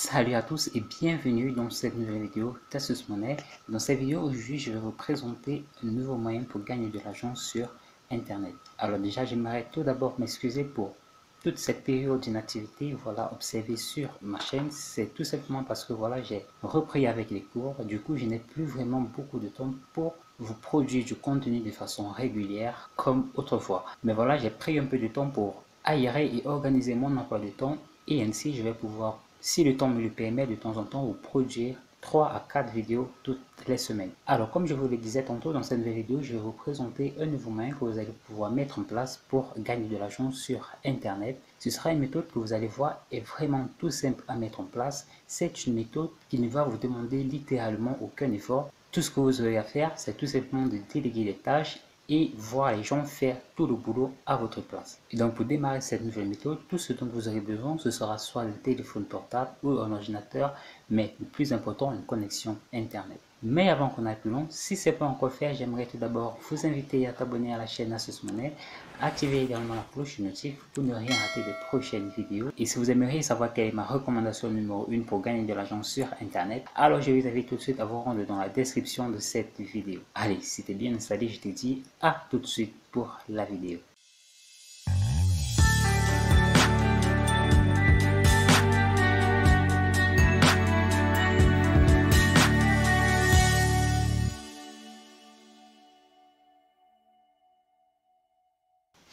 Salut à tous et bienvenue dans cette nouvelle vidéo d'Asus Money. Dans cette vidéo aujourd'hui, je vais vous présenter un nouveau moyen pour gagner de l'argent sur Internet. Alors déjà, j'aimerais tout d'abord m'excuser pour toute cette période d'inactivité observée sur ma chaîne. C'est tout simplement parce que j'ai repris avec les cours. Du coup, je n'ai plus vraiment beaucoup de temps pour vous produire du contenu de façon régulière comme autrefois. Mais voilà, j'ai pris un peu de temps pour aérer et organiser mon emploi de temps et ainsi je vais pouvoir, si le temps me le permet, de temps en temps vous produire 3 à 4 vidéos toutes les semaines. Alors comme je vous le disais tantôt, dans cette nouvelle vidéo, je vais vous présenter un nouveau moyen que vous allez pouvoir mettre en place pour gagner de l'argent sur Internet. Ce sera une méthode que vous allez voir est vraiment tout simple à mettre en place. C'est une méthode qui ne va vous demander littéralement aucun effort. Tout ce que vous aurez à faire, c'est tout simplement de déléguer les tâches et voir les gens faire tout le boulot à votre place. Et donc pour démarrer cette nouvelle méthode, tout ce dont vous aurez besoin, ce sera soit le téléphone portable ou un ordinateur, mais le plus important, une connexion Internet. Mais avant qu'on aille plus loin, si ce n'est pas encore fait, j'aimerais tout d'abord vous inviter à t'abonner à la chaîne Asus Money, activer également la cloche notif pour ne rien rater des prochaines vidéos. Et si vous aimeriez savoir quelle est ma recommandation numéro 1 pour gagner de l'argent sur Internet, alors je vous invite tout de suite à vous rendre dans la description de cette vidéo. Allez, si tu es bien installé, je te dis à tout de suite pour la vidéo.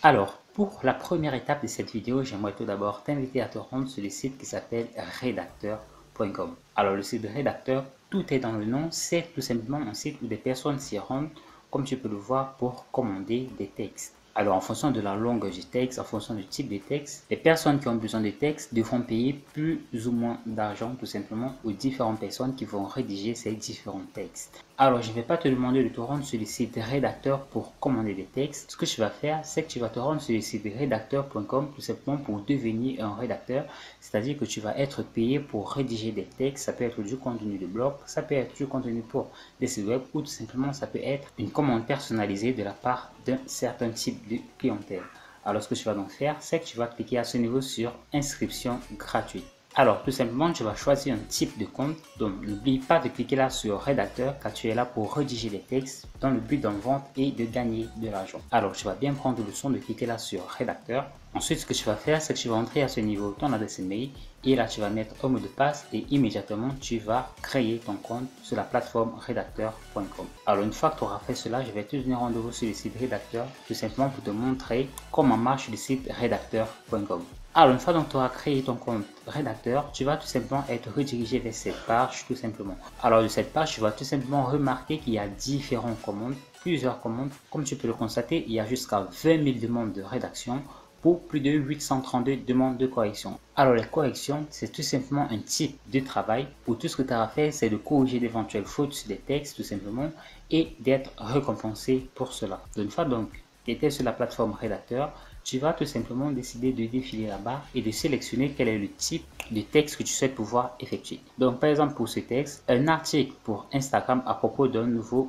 Alors, pour la première étape de cette vidéo, j'aimerais tout d'abord t'inviter à te rendre sur le site qui s'appelle redacteur.com. Alors, le site de Redacteur, tout est dans le nom, c'est tout simplement un site où des personnes s'y rendent, comme tu peux le voir, pour commander des textes. Alors, en fonction de la longueur du texte, en fonction du type de texte, les personnes qui ont besoin de texte devront payer plus ou moins d'argent tout simplement aux différentes personnes qui vont rédiger ces différents textes. Alors, je ne vais pas te demander de te rendre sur le site rédacteur pour commander des textes. Ce que tu vas faire, c'est que tu vas te rendre sur le site redacteur.com tout simplement pour devenir un rédacteur. C'est-à-dire que tu vas être payé pour rédiger des textes. Ça peut être du contenu de blog, ça peut être du contenu pour des sites web ou tout simplement ça peut être une commande personnalisée de la part d'un certain type de clientèle. Alors, ce que tu vas donc faire, c'est que tu vas cliquer à ce niveau sur inscription gratuite. Alors, tout simplement, tu vas choisir un type de compte. Donc, n'oublie pas de cliquer là sur rédacteur car tu es là pour rédiger les textes dans le but d'en vendre et de gagner de l'argent. Alors, tu vas bien prendre le soin de cliquer là sur rédacteur. Ensuite, ce que tu vas faire, c'est que tu vas entrer à ce niveau ton adresse email et là, tu vas mettre un mot de passe et immédiatement, tu vas créer ton compte sur la plateforme redacteur.com. Alors, une fois que tu auras fait cela, je vais te donner rendez-vous sur le site rédacteur tout simplement pour te montrer comment marche le site rédacteur.com. Alors, une fois que tu auras créé ton compte rédacteur, tu vas tout simplement être redirigé vers cette page tout simplement. Alors, de cette page, tu vas tout simplement remarquer qu'il y a différentes commandes, plusieurs commandes. Comme tu peux le constater, il y a jusqu'à 20 000 demandes de rédaction pour plus de 832 demandes de correction. Alors, les corrections, c'est tout simplement un type de travail où tout ce que tu as à faire, c'est de corriger d'éventuelles fautes sur des textes tout simplement et d'être récompensé pour cela. Une fois donc tu étais sur la plateforme rédacteur, tu vas tout simplement décider de défiler là-bas et de sélectionner quel est le type de texte que tu souhaites pouvoir effectuer. Donc, par exemple, pour ce texte, un article pour Instagram à propos d'un nouveau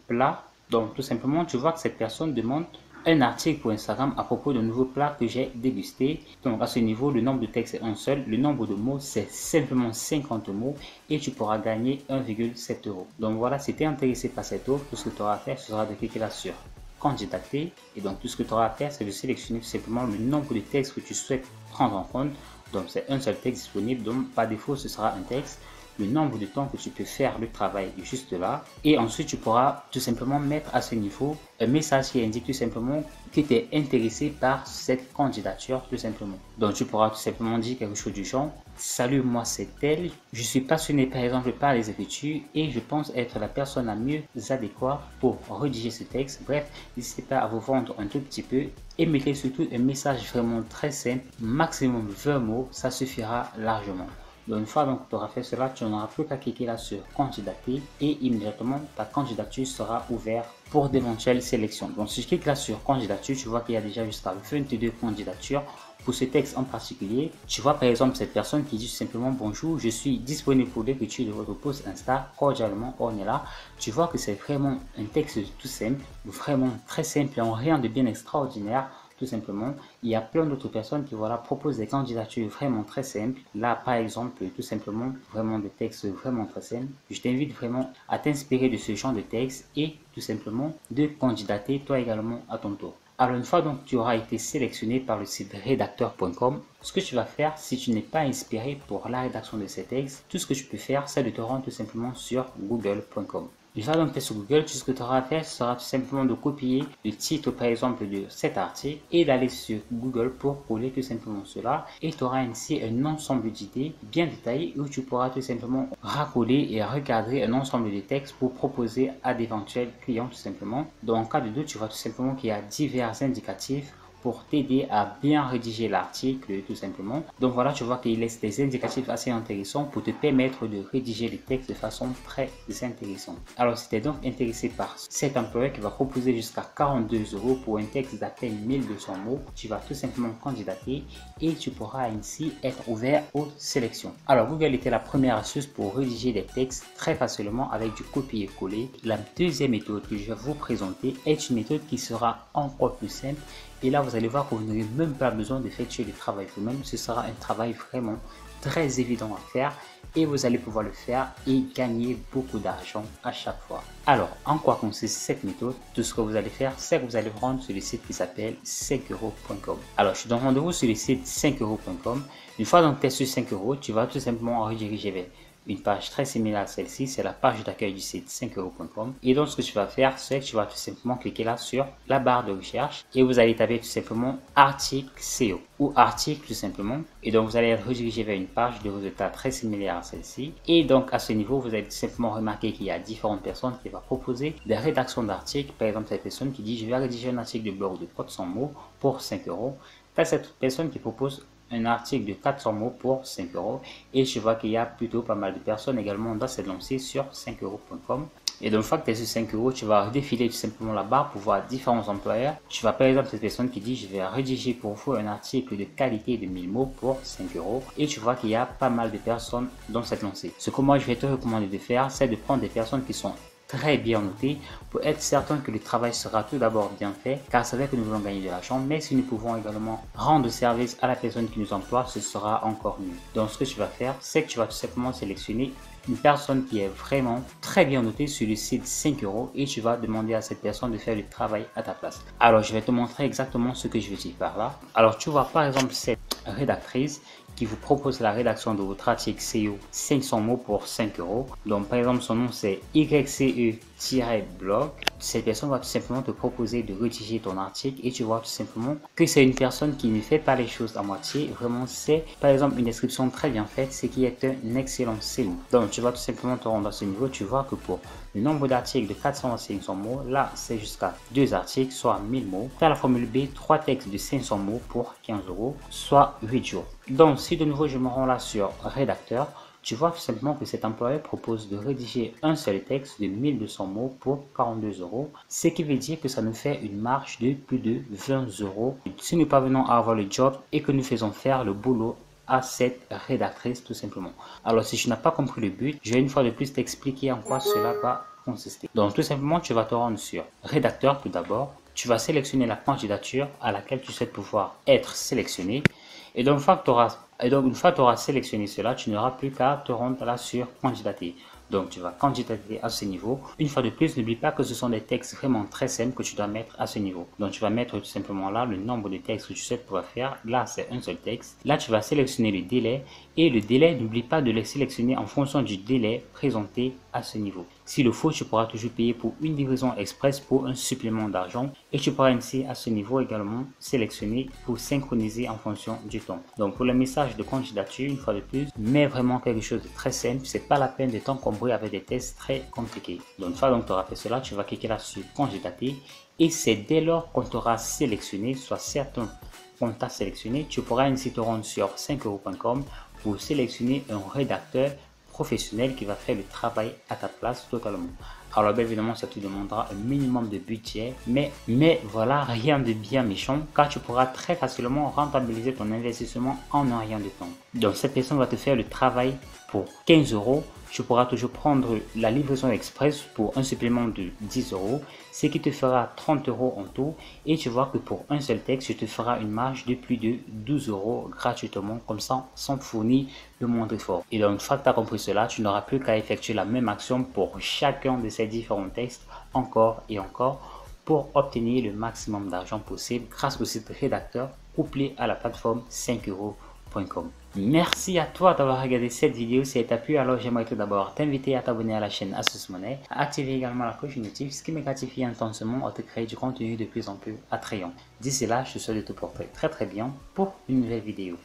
plat. Donc, tout simplement, tu vois que cette personne demande un article pour Instagram à propos d'un nouveau plat que j'ai dégusté. Donc, à ce niveau, le nombre de textes est un seul. Le nombre de mots, c'est simplement 50 mots et tu pourras gagner 1,7 €. Donc, voilà, si tu es intéressé par cette offre, tout ce que tu auras à faire, ce sera de cliquer là sur candidater et donc tout ce que tu auras à faire c'est de sélectionner tout simplement le nombre de textes que tu souhaites prendre en compte. Donc c'est un seul texte disponible, donc par défaut ce sera un texte, le nombre de temps que tu peux faire le travail juste là et ensuite tu pourras tout simplement mettre à ce niveau un message qui indique tout simplement que tu es intéressé par cette candidature tout simplement. Donc tu pourras tout simplement dire quelque chose du genre: salut, moi c'est tel, je suis passionné par exemple par les écritures et je pense être la personne la mieux adéquate pour rédiger ce texte. Bref, n'hésitez pas à vous vendre un tout petit peu et mettez surtout un message vraiment très simple, maximum 20 mots, ça suffira largement. Donc, une fois que tu auras fait cela, tu n'auras plus qu'à cliquer là sur candidater et immédiatement ta candidature sera ouverte pour d'éventuelles sélections. Donc, si je clique là sur candidature, tu vois qu'il y a déjà jusqu'à 22 candidatures pour ce texte en particulier. Tu vois par exemple cette personne qui dit simplement: bonjour, je suis disponible pour l'écriture de votre post Insta, cordialement, on est là. Tu vois que c'est vraiment un texte tout simple, vraiment très simple et en rien de bien extraordinaire. tout simplement, il y a plein d'autres personnes qui voilà, proposent des candidatures vraiment très simples. Là, par exemple, tout simplement, vraiment des textes vraiment très simples. Je t'invite vraiment à t'inspirer de ce genre de texte et tout simplement de candidater toi également à ton tour. Alors une fois donc tu auras été sélectionné par le site rédacteur.com, ce que tu vas faire si tu n'es pas inspiré pour la rédaction de ces textes, tout ce que tu peux faire c'est de te rendre tout simplement sur google.com. Une fois donc tu es sur Google, tout ce que tu auras à faire sera tout simplement de copier le titre par exemple de cet article et d'aller sur Google pour coller tout simplement cela et tu auras ainsi un ensemble d'idées bien détaillées où tu pourras tout simplement racoler et recadrer un ensemble de textes pour proposer à d'éventuels clients tout simplement. Donc en cas de doute, tu vois tout simplement qu'il y a divers indicatifs pour t'aider à bien rédiger l'article tout simplement. Donc voilà, tu vois qu'il laisse des indicatifs assez intéressants pour te permettre de rédiger les textes de façon très intéressante. Alors si tu es donc intéressé par cet employeur qui va proposer jusqu'à 42 € pour un texte d'à peine 1200 mots, tu vas tout simplement candidater et tu pourras ainsi être ouvert aux sélections. Alors Google était la première astuce pour rédiger des textes très facilement avec du copier-coller. La deuxième méthode que je vais vous présenter est une méthode qui sera encore plus simple. Et là, vous allez voir que vous n'aurez même pas besoin d'effectuer le travail vous-même. Ce sera un travail vraiment très évident à faire et vous allez pouvoir le faire et gagner beaucoup d'argent à chaque fois. Alors, en quoi consiste cette méthode? Tout ce que vous allez faire, c'est que vous allez vous rendre sur le site qui s'appelle 5euros.com. Alors, je suis donc rendez-vous sur le site 5euros.com. Une fois donc tu es sur 5 €, tu vas tout simplement rediriger vers une page très similaire à celle-ci, c'est la page d'accueil du site 5euros.com. Et donc, ce que tu vas faire, c'est que tu vas tout simplement cliquer là sur la barre de recherche et vous allez taper tout simplement article SEO ou article tout simplement. Et donc, vous allez être redirigé vers une page de résultats très similaire à celle-ci. Et donc, à ce niveau, vous allez tout simplement remarquer qu'il y a différentes personnes qui vont proposer des rédactions d'articles. Par exemple, cette personne qui dit, je vais rédiger un article de blog de 400 mots pour 5 €. Tu as cette personne qui propose un article de 400 mots pour 5 € et je vois qu'il y a plutôt pas mal de personnes également dans cette lancée sur 5euros.com. Et donc, une fois que tu es sur 5 €, tu vas défiler tout simplement la barre pour voir différents employeurs. Tu vas par exemple cette personne qui dit je vais rédiger pour vous un article de qualité de 1000 mots pour 5 € et tu vois qu'il y a pas mal de personnes dans cette lancée. Ce que moi je vais te recommander de faire, c'est de prendre des personnes qui sont très bien noté pour être certain que le travail sera tout d'abord bien fait, car c'est vrai que nous voulons gagner de l'argent, mais si nous pouvons également rendre service à la personne qui nous emploie, ce sera encore mieux. Donc ce que tu vas faire, c'est que tu vas tout simplement sélectionner une personne qui est vraiment très bien notée sur le site 5 € et tu vas demander à cette personne de faire le travail à ta place. Alors je vais te montrer exactement ce que je veux dire par là. Alors tu vois par exemple cette rédactrice qui vous propose la rédaction de votre article SEO 500 mots pour 5 €. Donc par exemple son nom c'est YCE-blog. Cette personne va tout simplement te proposer de rédiger ton article et tu vois tout simplement que c'est une personne qui ne fait pas les choses à moitié. Vraiment c'est par exemple une description très bien faite, c'est qui est un excellent SEO. Donc tu vas tout simplement te rendre à ce niveau, tu vois que pour le nombre d'articles de 400 à 500 mots, là c'est jusqu'à 2 articles, soit 1000 mots. Tu as la formule B, 3 textes de 500 mots pour 15 €, soit 8 jours. Donc si de nouveau je me rends là sur rédacteur, tu vois tout simplement que cet employeur propose de rédiger un seul texte de 1200 mots pour 42 €, ce qui veut dire que ça nous fait une marge de plus de 20 € si nous parvenons à avoir le job et que nous faisons faire le boulot à cette rédactrice tout simplement. Alors si tu n'as pas compris le but, je vais une fois de plus t'expliquer en quoi cela va consister. Donc tout simplement tu vas te rendre sur rédacteur tout d'abord, tu vas sélectionner la candidature à laquelle tu souhaites pouvoir être sélectionné. Et donc, une fois que tu auras sélectionné cela, tu n'auras plus qu'à te rendre là sur candidater. Donc, tu vas candidater à ce niveau. Une fois de plus, n'oublie pas que ce sont des textes vraiment très simples que tu dois mettre à ce niveau. Donc, tu vas mettre tout simplement là le nombre de textes que tu souhaites pouvoir faire. Là, c'est un seul texte. Là, tu vas sélectionner le délai. Et le délai, n'oublie pas de le sélectionner en fonction du délai présenté à ce niveau. S'il le faut, tu pourras toujours payer pour une livraison express pour un supplément d'argent. Et tu pourras ainsi à ce niveau également sélectionner pour synchroniser en fonction du temps. Donc, pour le message de candidature, une fois de plus, mets vraiment quelque chose de très simple. C'est pas la peine de t'encombrer avec des tests très compliqués. Donc, une fois que tu auras fait cela, tu vas cliquer là sur candidater. Et c'est dès lors qu'on t'aura sélectionné, soit certain qu'on t'a sélectionné, tu pourras ainsi te rendre sur 5euros.com pour sélectionner un rédacteur professionnel qui va faire le travail à ta place totalement. Alors bien évidemment, ça te demandera un minimum de budget, mais voilà, rien de bien méchant, car tu pourras très facilement rentabiliser ton investissement en un rien de temps. Donc cette personne va te faire le travail pour 15 euros. Tu pourras toujours prendre la livraison express pour un supplément de 10 euros, ce qui te fera 30 euros en tout. Et tu vois que pour un seul texte, tu te feras une marge de plus de 12 euros gratuitement, comme ça, sans fournir le moindre effort. Et donc, une fois que tu as compris cela, tu n'auras plus qu'à effectuer la même action pour chacun de ces différents textes, encore et encore, pour obtenir le maximum d'argent possible grâce au site rédacteur couplé à la plateforme 5euros.com. Merci à toi d'avoir regardé cette vidéo. Si elle t'a plu, alors j'aimerais tout d'abord t'inviter à t'abonner à la chaîne Astuce Monnaie, à activer également la cloche notif, ce qui me gratifie intensement à te créer du contenu de plus en plus attrayant. D'ici là, je te souhaite de te porter très bien pour une nouvelle vidéo.